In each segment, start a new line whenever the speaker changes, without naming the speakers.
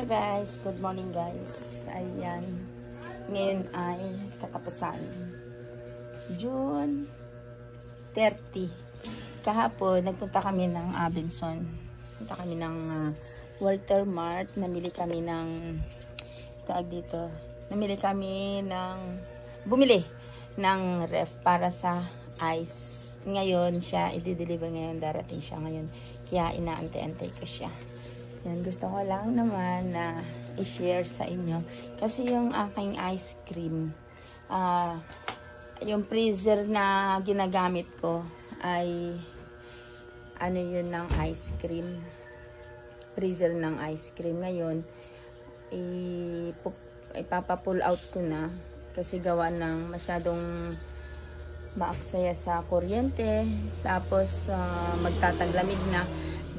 Hello guys, good morning guys. Ayan, ngayon ay katapusan June 30. Kahapon nagpunta kami ng Abenson. Punta kami ng Walter Mart. Namili kami ng bumili ng ref para sa ice. Ngayon siya i-deliver, ngayon darating siya ngayon, kaya inaantay-antay ko siya. Yan, gusto ko lang naman na i-share sa inyo kasi yung aking ice cream, yung freezer na ginagamit ko ay ano yun, ng ice cream, freezer ng ice cream. Ngayon ipapapull out ko na kasi gawa ng masyadong maaksaya sa kuryente, tapos magtataglamig na,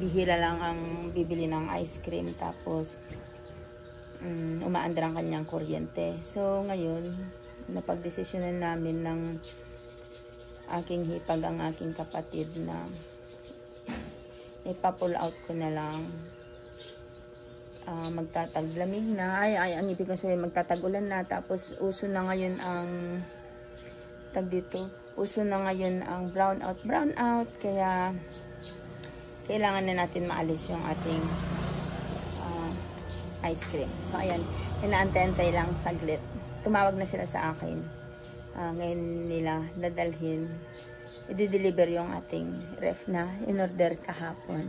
bihira lang ang bibili ng ice cream, tapos umaandar ang kanyang kuryente. So ngayon napagdesisyonan namin ng aking hipag, ang aking kapatid, na ipa-pull out ko na lang. Magtataglamig na, ang ibig ko sabihin magtatagulan na, tapos uso na ngayon ang uso na ngayon ang brown out, kaya kailangan na natin maalis yung ating ice cream. So ayan, inaantay-antay lang saglit. Tumawag na sila sa akin. Ngayon nila dadalhin, i-deliver yung ating ref na in-order kahapon.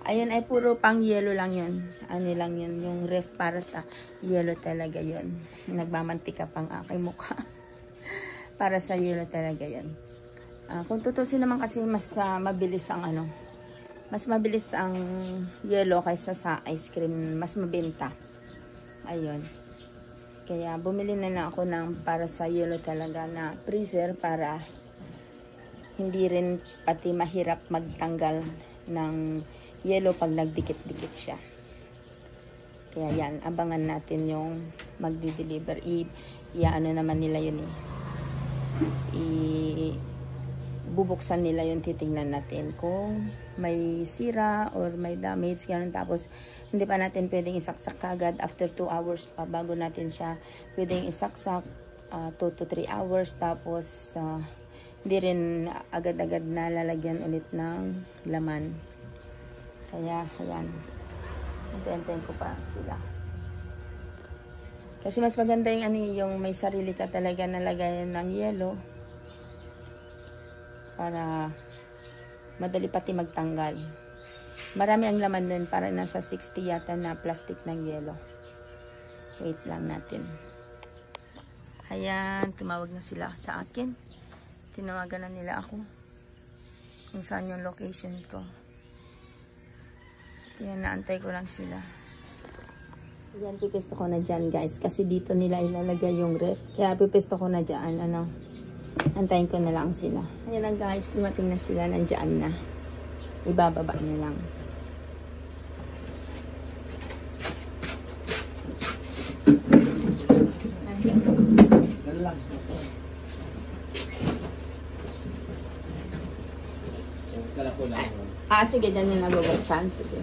Ayun ay puro pang yellow lang yun. Ano lang yun, yung ref para sa yellow talaga yun. Nagmamantika pang aking mukha. Para sa yellow talaga yun. Kung tutusin naman kasi mas mabilis ang mas mabilis ang yellow kaysa sa ice cream, mas mabenta. Ayun. Kaya bumili na lang ako ng para sa yellow talaga na freezer, para hindi rin pati mahirap magtanggal ng yellow pag nagdikit-dikit siya. Kaya yan, abangan natin yung magdi-deliver. Ano naman nila yun bubuksan nila yung, titingnan natin kung may sira or may damage, ganun. Tapos hindi pa natin pwedeng isaksak kagad, after 2 hours pa bago natin siya pwedeng isaksak, 2 to 3 hours. Tapos hindi rin agad-agad na lalagyan ulit ng laman. Kaya ayan, antayin ko pa sila, kasi mas maganda yung yung may sarili ka talaga na lagayan ng yelo, para madali pati magtanggal. Marami ang laman din, para nasa 60 yata na plastic ng yelo. Wait lang natin. Ayan, tumawag na sila sa akin. Tinawagan na nila ako kung saan yung location ko. Ayan, naantay ko lang sila. Ayan, pipesto ko na dyan guys, kasi dito nila ilalagay yung ref. Kaya pipesto ko na dyan, antayin ko na lang sila. Ayan lang guys, dumating na sila, nandyan na. Ibababa na lang. Sige, dyan yung nabubuksan. Sige.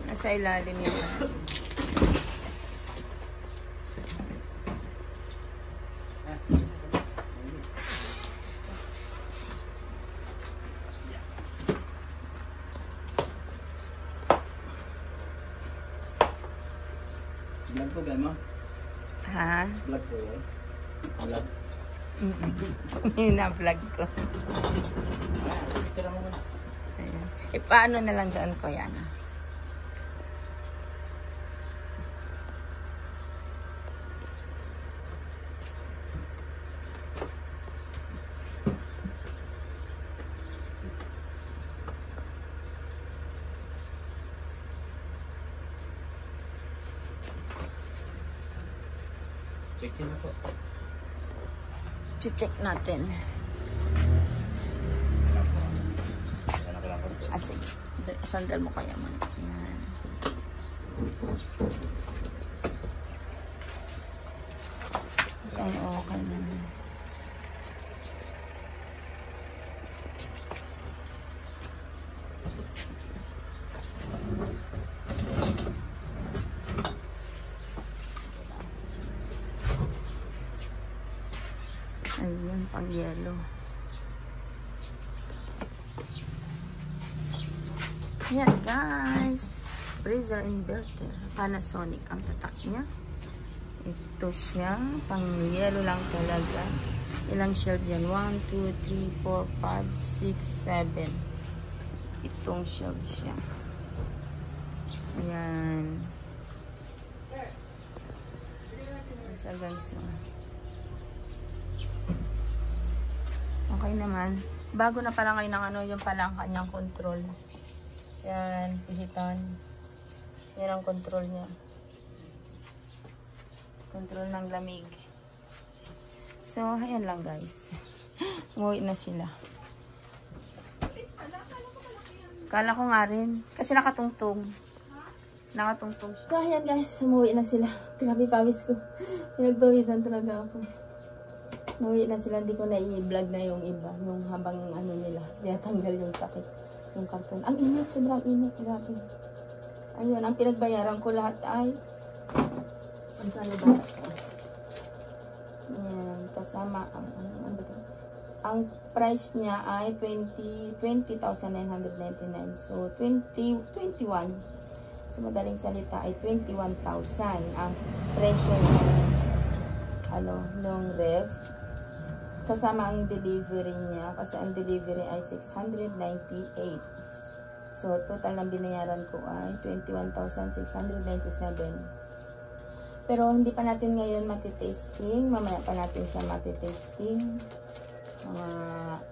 Nasa ilalim yung
vlog po gama?
Ha?
Vlog po yan? Vlog?
Yun na vlog ko.
Picture mo muna.
Paano na lang doon ko yan?
Check din na po.
Check natin. Sige. Sandal mo kaya man. Yan. Ay, okay naman. Ayun, pang yelo. Ayan guys, freezer inverter, Panasonic ang tatak niya. Ito siya, pang yelo lang talaga. Ilang shelf yan? 1, 2, 3, 4, 5, 6, 7. Itong shelf siya. Ayan. Ayan siya guys. Okay naman. Bago na pala ngayon ng ano, yung pala ang kanyang control. Yan, pihitan. Yan ang control niya. Control ng lamig. So, ayan lang guys. Umuwi na sila. Kala ko nga rin. Kasi nakatungtong. Nakatungtong siya. So, ayan guys. Umuwi na sila. Grabe pawis ko. Pinagpawisan talaga ako. Umuwi na sila. Hindi ko na i-vlog na yung iba. Yung habang ano nila. Tinatanggal yung takip. Yung karton. Ang init, sobrang init. Grabe. Ayun, ang pinagbayaran ko lahat ay magkano ba? Ayan, kasama ang price niya ay 20,999. So 21. So madaling salita ay 21,000 ang presyo ng nung ref. Kasama ang delivery niya, kasi ang delivery ay 698. So, total ng binayaran ko ay 21,697. Pero, hindi pa natin ngayon matitesting. Mamaya pa natin siya matitesting. Mga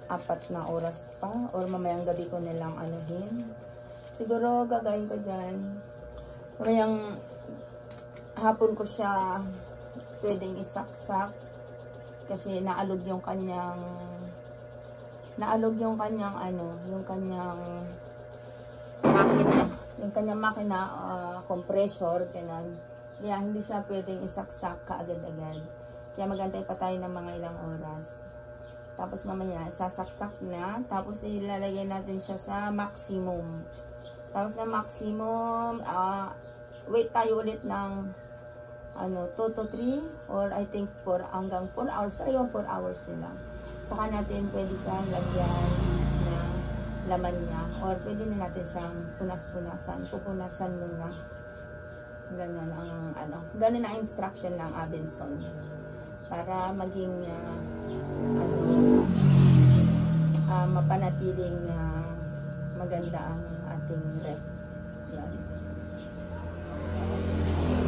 4 na oras pa. Or mamayang gabi ko nilang anuhin. Siguro, gagawin ko dyan. Mamayang hapon ko siya pwedeng isaksak. Kasi naalog yung kanyang makina, compressor, ganun. Kaya hindi siya pwedeng isaksak kaagad-agad. Kaya magantay pa tayo ng mga ilang oras. Tapos mamaya, sasaksak na. Tapos ilalagay natin siya sa maximum. Tapos na maximum, wait tayo ulit ng 2 to 3 or I think 4 hanggang 4 hours. Pero yung 4 hours nila. Saka natin pwede siyang lagyan ng laman niya. Or pwede na natin siyang punas-punasan. Pupunasan muna. Ganun ang ganun ang instruction ng Abenson. Para maging mapanatiling maganda ang ating ref. Yan.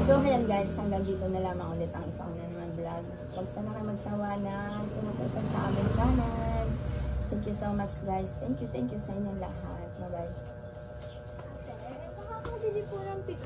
So, ayan guys, hanggang dito na lamang ulit ang isang na naman vlog. Huwag sana kayo magsawa na sumuporta sa aming channel. Thank you so much guys. Thank you sa inyong lahat. Bye-bye.
Nakakabili po ng pick